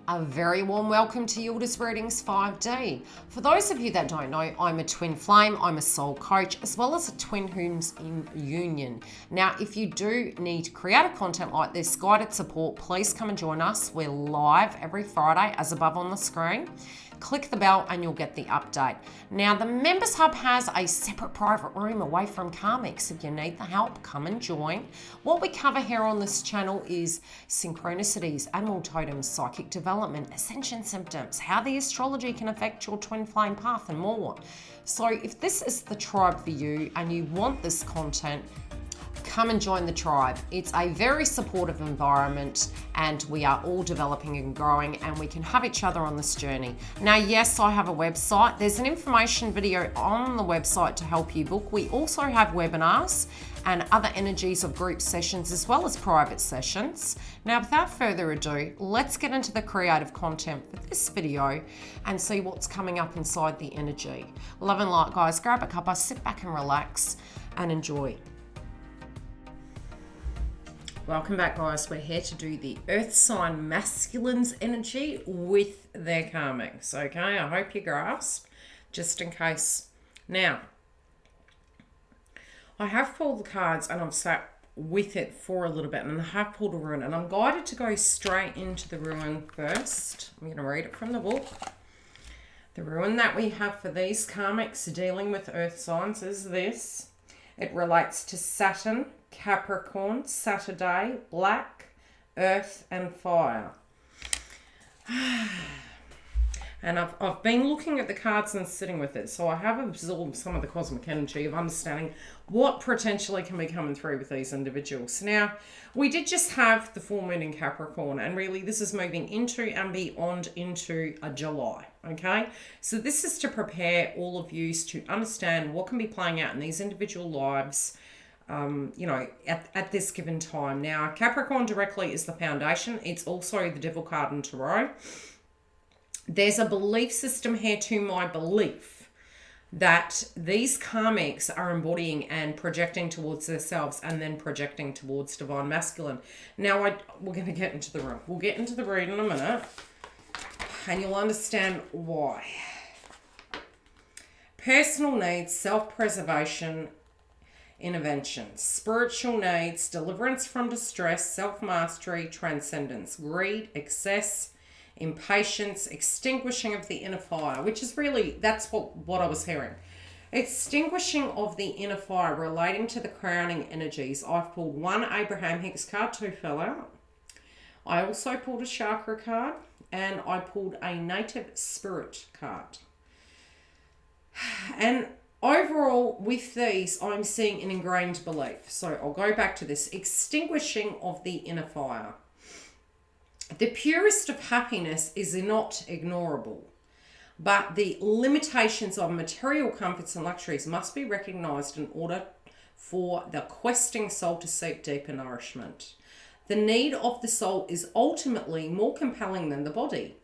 A very warm welcome to YILDIZ Readings 5D. For those of you that don't know, I'm a twin flame, I'm a soul coach, as well as a twin who's in union. Now, if you do need creative content like this, guided support, please come and join us. We're live every Friday, as above on the screen. Click the bell and you'll get the update. Now, the Members Hub has a separate private room away from Karmic. If you need the help, come and join. What we cover here on this channel is synchronicities, animal totems, psychic development, ascension symptoms, how the astrology can affect your twin flame path, and more. So if this is the tribe for you and you want this content, come and join the tribe. It's a very supportive environment and we are all developing and growing and we can have each other on this journey. Now, yes, I have a website. There's an information video on the website to help you book. We also have webinars and other energies of group sessions as well as private sessions. Now, without further ado, let's get into the creative content for this video and see what's coming up inside the energy. Love and light, guys. Grab a cuppa, sit back and relax and enjoy. Welcome back, guys. We're here to do the earth sign masculine's energy with their karmics. Okay, I hope you grasp, just in case. Now, I have pulled the cards and I've sat with it for a little bit and I have pulled a rune and I'm guided to go straight into the rune first. I'm going to read it from the book. The rune that we have for these karmics dealing with earth signs is this. It relates to Saturn, Capricorn, Saturday, Black, Earth and Fire. And I've been looking at the cards and sitting with it. So I have absorbed some of the cosmic energy of understanding what potentially can be coming through with these individuals. Now, we did just have the full moon in Capricorn, and really this is moving into and beyond into a July. Okay, so this is to prepare all of you to understand what can be playing out in these individual lives, at this given time. Now, Capricorn directly is the foundation. It's also the Devil card in Tarot. There's a belief system here, to my belief, that these karmics are embodying and projecting towards themselves and then projecting towards divine masculine. Now, we're going to get into the room. We'll get into the read in a minute and you'll understand why. Personal needs, self-preservation, interventions, spiritual needs, deliverance from distress, self-mastery, transcendence, greed, excess, impatience, extinguishing of the inner fire, which is really, that's what I was hearing. Extinguishing of the inner fire relating to the crowning energies. I've pulled one Abraham Hicks card, two fell out. I also pulled a chakra card and I pulled a native spirit card. And overall, with these, I'm seeing an ingrained belief. So I'll go back to this. Extinguishing of the inner fire. The purest of happiness is not ignorable, but the limitations of material comforts and luxuries must be recognized in order for the questing soul to seek deeper nourishment. The need of the soul is ultimately more compelling than the body,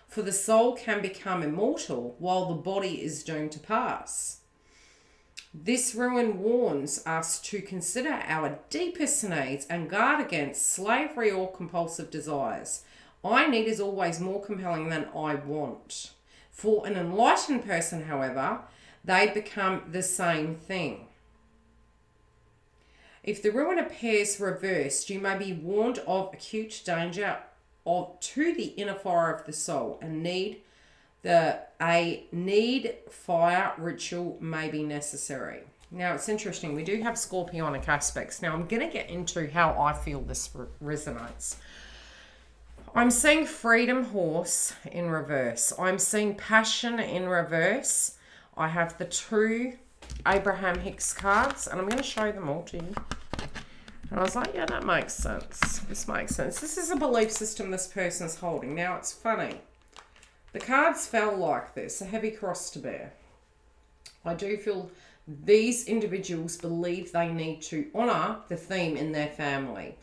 for the soul can become immortal while the body is doomed to pass. This rune warns us to consider our deepest needs and guard against slavery or compulsive desires. I need is always more compelling than I want. For an enlightened person, however, they become the same thing. If the rune appears reversed, you may be warned of acute danger to the inner fire of the soul and a need fire ritual may be necessary. Now, it's interesting. We do have scorpionic aspects. Now, I'm going to get into how I feel this resonates. I'm seeing freedom horse in reverse. I'm seeing passion in reverse. I have the two Abraham Hicks cards, and I'm going to show them all to you. And I was like, yeah, that makes sense. This makes sense. This is a belief system this person's holding. Now, it's funny. The cards fell like this, a heavy cross to bear. I do feel these individuals believe they need to honour the theme in their family.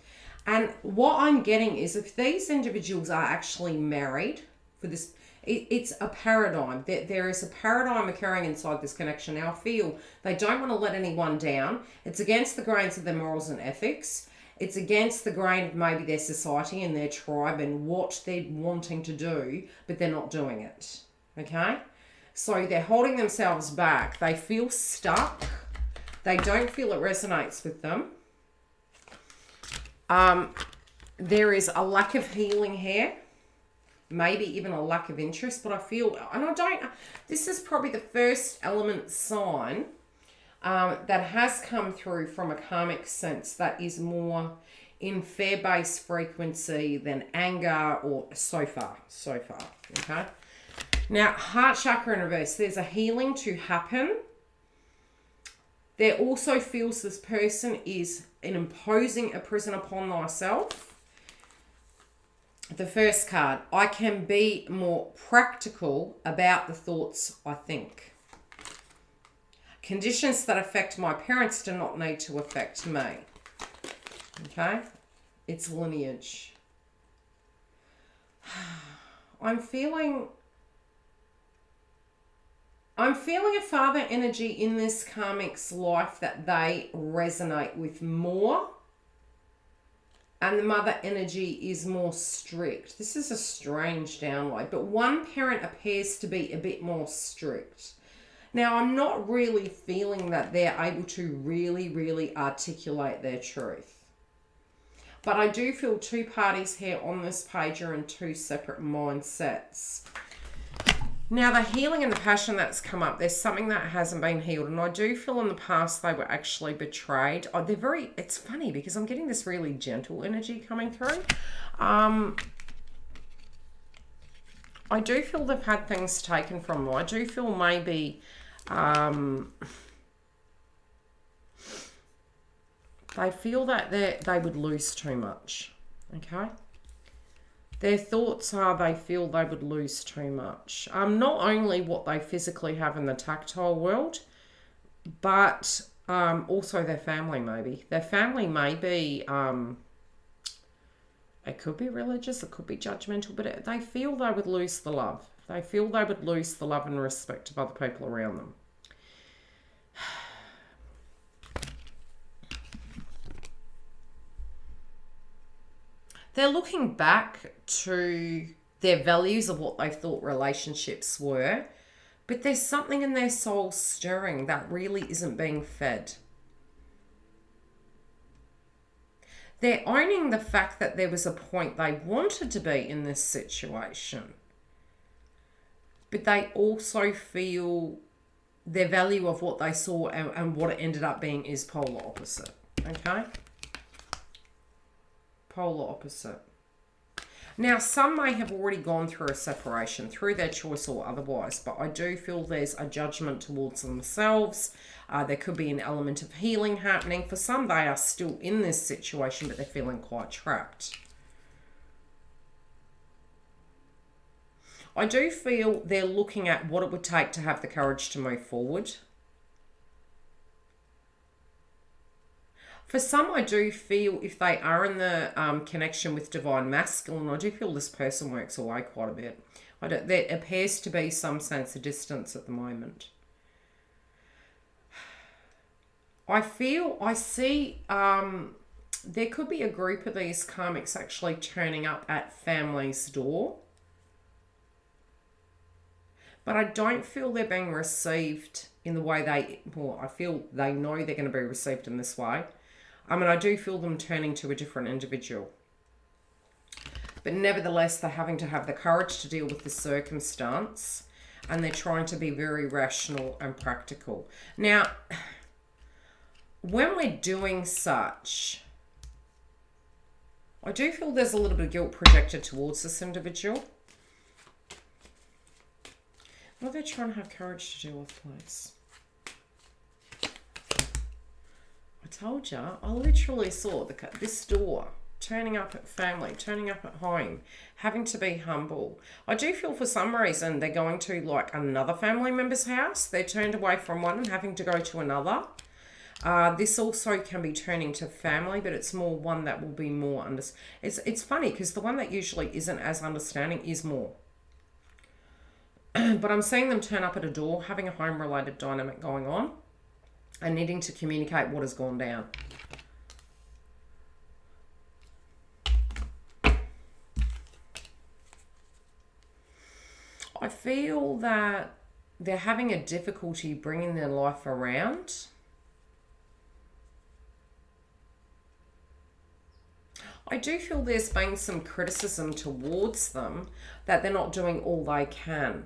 And what I'm getting is if these individuals are actually married for this, it's a paradigm. There is a paradigm occurring inside this connection. Now, I feel they don't want to let anyone down. It's against the grains of their morals and ethics. It's against the grain of maybe their society and their tribe and what they're wanting to do, but they're not doing it. Okay? So they're holding themselves back. They feel stuck. They don't feel it resonates with them. There is a lack of healing here. Maybe even a lack of interest. But I feel, and I don't, this is probably the first element sign that has come through from a karmic sense that is more in fear-based frequency than anger or so far. Okay? Now, heart chakra in reverse, there's a healing to happen. There also feels this person is imposing a prison upon thyself. The first card, I can be more practical about the thoughts I think. Conditions that affect my parents do not need to affect me. Okay? It's lineage. I'm feeling a father energy in this karmic's life that they resonate with more. And the mother energy is more strict. This is a strange download, but one parent appears to be a bit more strict. Now, I'm not really feeling that they're able to really articulate their truth. But I do feel two parties here on this page are in two separate mindsets. Now, the healing and the passion that's come up, there's something that hasn't been healed. And I do feel in the past they were actually betrayed. Oh, it's funny because I'm getting this really gentle energy coming through. I do feel they've had things taken from them. I do feel maybe they feel that they would lose too much. Okay? Their thoughts are they feel they would lose too much. Not only what they physically have in the tactile world, but also their family maybe. Their family may be, it could be religious, it could be judgmental, but they feel they would lose the love. They feel they would lose the love and respect of other people around them. They're looking back to their values of what they thought relationships were, but there's something in their soul stirring that really isn't being fed. They're owning the fact that there was a point they wanted to be in this situation, but they also feel their value of what they saw and what it ended up being is polar opposite. Okay? Polar opposite. Now, some may have already gone through a separation, through their choice or otherwise, but I do feel there's a judgment towards themselves. There could be an element of healing happening. For some, they are still in this situation, but they're feeling quite trapped. I do feel they're looking at what it would take to have the courage to move forward. For some, I do feel if they are in the connection with divine masculine, I do feel this person works away quite a bit. There appears to be some sense of distance at the moment. I see there could be a group of these karmics actually turning up at family's door. But I don't feel they're being received in the way I feel they know they're going to be received in this way. I do feel them turning to a different individual. But nevertheless, they're having to have the courage to deal with the circumstance. And they're trying to be very rational and practical. Now, when we're doing such, I do feel there's a little bit of guilt projected towards this individual. What are they trying to have courage to deal with, please? I told you, I literally saw this door turning up at family, turning up at home, having to be humble. I do feel for some reason they're going to like another family member's house. They're turned away from one and having to go to another. This also can be turning to family, but it's more one that will be more It's funny because the one that usually isn't as understanding is more. But I'm seeing them turn up at a door, having a home-related dynamic going on, and needing to communicate what has gone down. I feel that they're having a difficulty bringing their life around. I do feel there's been some criticism towards them that they're not doing all they can.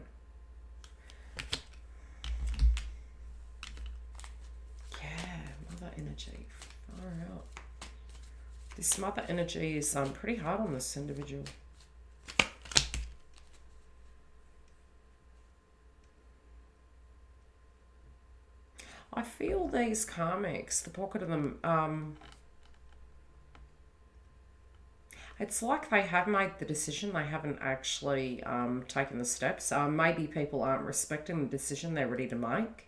Yeah, mother energy. Far out. This mother energy is pretty hard on this individual. I feel these karmics, the pocket of them, it's like they have made the decision, they haven't actually taken the steps. Maybe people aren't respecting the decision they're ready to make.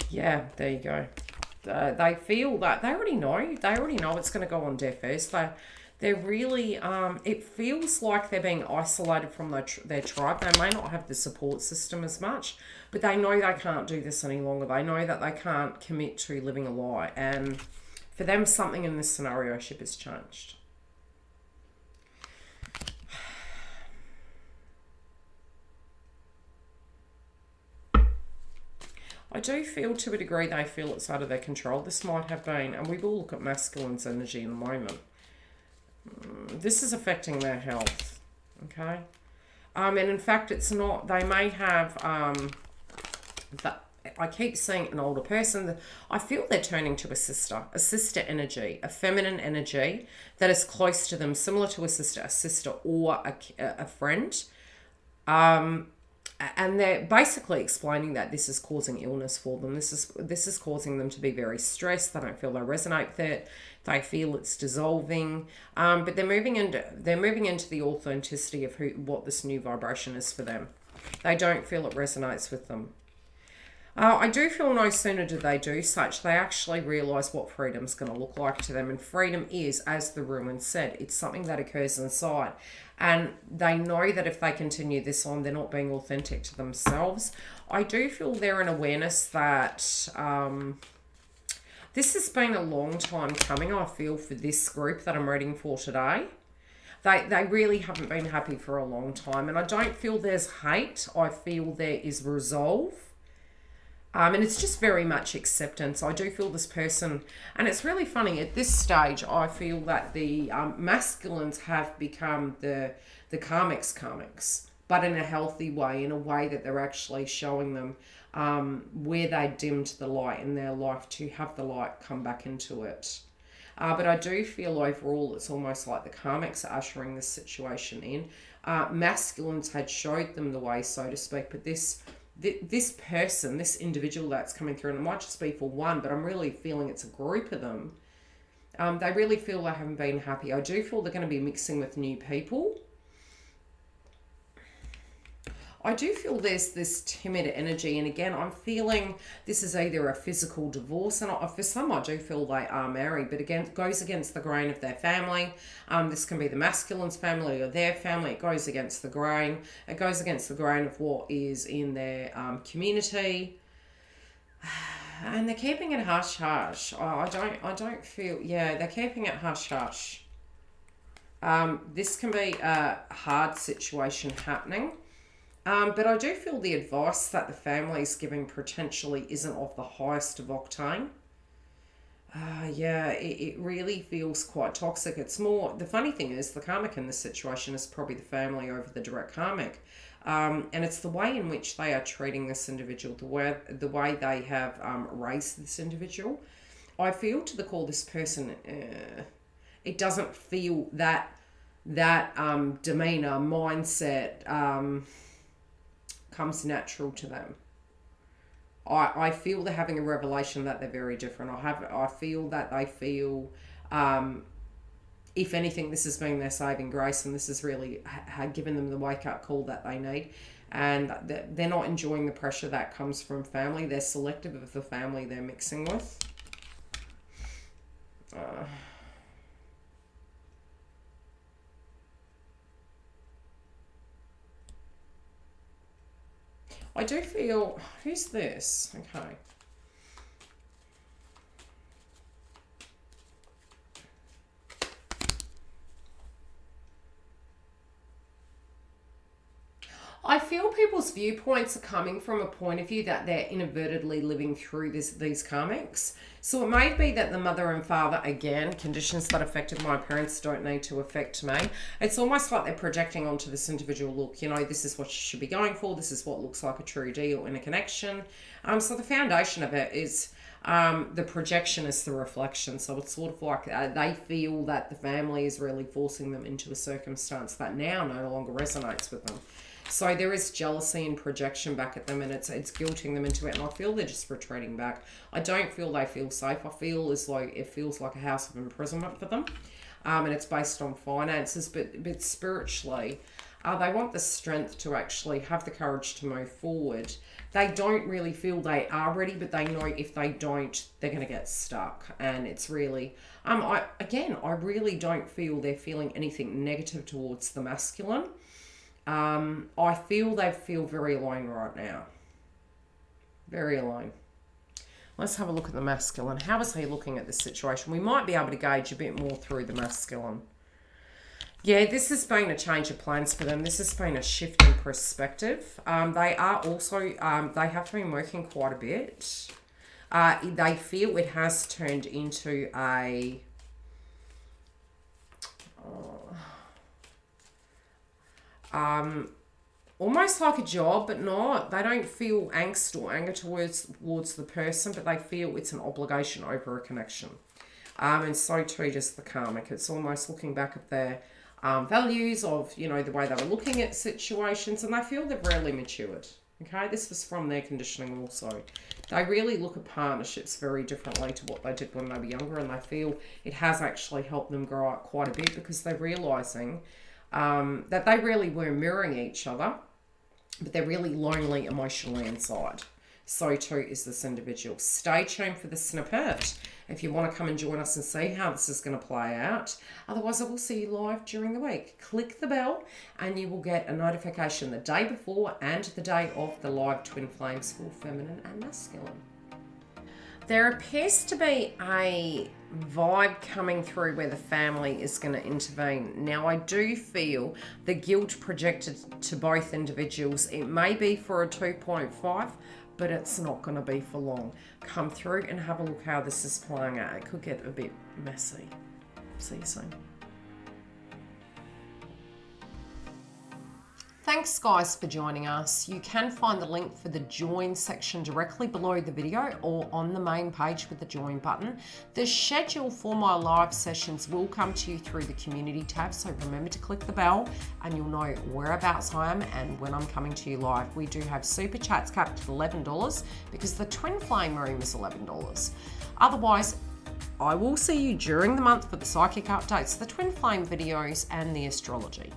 Yeah, there you go. They feel that they already know it's going to go on deaf ears. They're really, it feels like they're being isolated from their tribe. They may not have the support system as much, but they know they can't do this any longer. They know that they can't commit to living a lie. And for them, something in this scenario ship has changed. I do feel to a degree they feel it's out of their control. This might have been, and we will look at masculine's energy in a moment. This is affecting their health, okay? And in fact, it's not, they may have, I keep seeing an older person. I feel they're turning to a sister energy, a feminine energy that is close to them, similar to a sister or a friend. And they're basically explaining that this is causing illness for them. This is causing them to be very stressed. They don't feel they resonate with it. They feel it's dissolving. But they're moving into the authenticity of what this new vibration is for them. They don't feel it resonates with them. I do feel no sooner do they do such, they actually realise what freedom's going to look like to them. And freedom is, as the ruin said, it's something that occurs inside. And they know that if they continue this on, they're not being authentic to themselves. I do feel they're in awareness that this has been a long time coming, I feel, for this group that I'm reading for today. They really haven't been happy for a long time. And I don't feel there's hate. I feel there is resolve. And it's just very much acceptance. I do feel this person, and it's really funny, at this stage, I feel that the masculines have become the karmics, but in a healthy way, in a way that they're actually showing them where they dimmed the light in their life to have the light come back into it. But I do feel overall it's almost like the karmics are ushering this situation in. Masculines had showed them the way, so to speak, but this person, this individual that's coming through, and it might just be for one, but I'm really feeling it's a group of them. They really feel they haven't been happy. I do feel they're going to be mixing with new people. I do feel there's this timid energy, and again, I'm feeling this is either a physical divorce, and for some I do feel they are married, but again, it goes against the grain of their family. This can be the masculine's family or their family. It goes against the grain. It goes against the grain of what is in their community. And they're keeping it hush-hush. I don't feel, yeah, they're keeping it hush-hush. This can be a hard situation happening. But I do feel the advice that the family is giving potentially isn't of the highest of octane. Yeah, it really feels quite toxic. It's more, the funny thing is, the karmic in this situation is probably the family over the direct karmic. And it's the way in which they are treating this individual, the way they have raised this individual. I feel to the core, this person, it doesn't feel that demeanour, mindset, comes natural to them. I feel they're having a revelation that they're very different. I feel that they feel, if anything, this has been their saving grace, and this has really given them the wake-up call that they need. And they're not enjoying the pressure that comes from family. They're selective of the family they're mixing with. I do feel, who's this? Okay. I feel people's viewpoints are coming from a point of view that they're inadvertently living through these karmics. So it may be that the mother and father, again, conditions that affected my parents don't need to affect me. It's almost like they're projecting onto this individual, look, you know, this is what you should be going for. This is what looks like a true deal in a connection. So the foundation of it is the projection is the reflection. So it's sort of like they feel that the family is really forcing them into a circumstance that now no longer resonates with them. So there is jealousy and projection back at them, and it's guilting them into it. And I feel they're just retreating back. I don't feel they feel safe. I feel as though it feels like a house of imprisonment for them, and it's based on finances. But spiritually, they want the strength to actually have the courage to move forward. They don't really feel they are ready, but they know if they don't, they're going to get stuck. And it's really, I really don't feel they're feeling anything negative towards the masculine. I feel they feel very alone right now. Very alone. Let's have a look at the masculine. How is he looking at this situation? We might be able to gauge a bit more through the masculine. Yeah, this has been a change of plans for them. This has been a shift in perspective. They are also, they have been working quite a bit. They feel it has turned into a... almost like a job, but not. They don't feel angst or anger towards the person, but they feel it's an obligation over a connection. And so too does the karmic. It's almost looking back at their values of, you know, the way they were looking at situations, and they feel they've really matured. Okay, this was from their conditioning also. They really look at partnerships very differently to what they did when they were younger, and they feel it has actually helped them grow up quite a bit because they're realising that they really were mirroring each other, but they're really lonely emotionally inside. So too is this individual. Stay tuned for the snippet if you want to come and join us and see how this is going to play out. Otherwise, I will see you live during the week. Click the bell and you will get a notification the day before and the day of the live twin flames for feminine and masculine. There appears to be a vibe coming through where the family is going to intervene. Now, I do feel the guilt projected to both individuals. It may be for a 2.5, but it's not going to be for long. Come through and have a look how this is playing out. It could get a bit messy. See you soon. Thanks guys for joining us. You can find the link for the join section directly below the video or on the main page with the join button. The schedule for my live sessions will come to you through the community tab, so remember to click the bell and you'll know whereabouts I am and when I'm coming to you live. We do have super chats capped at $11 because the twin flame room is $11. Otherwise, I will see you during the month for the psychic updates, the twin flame videos and the astrology.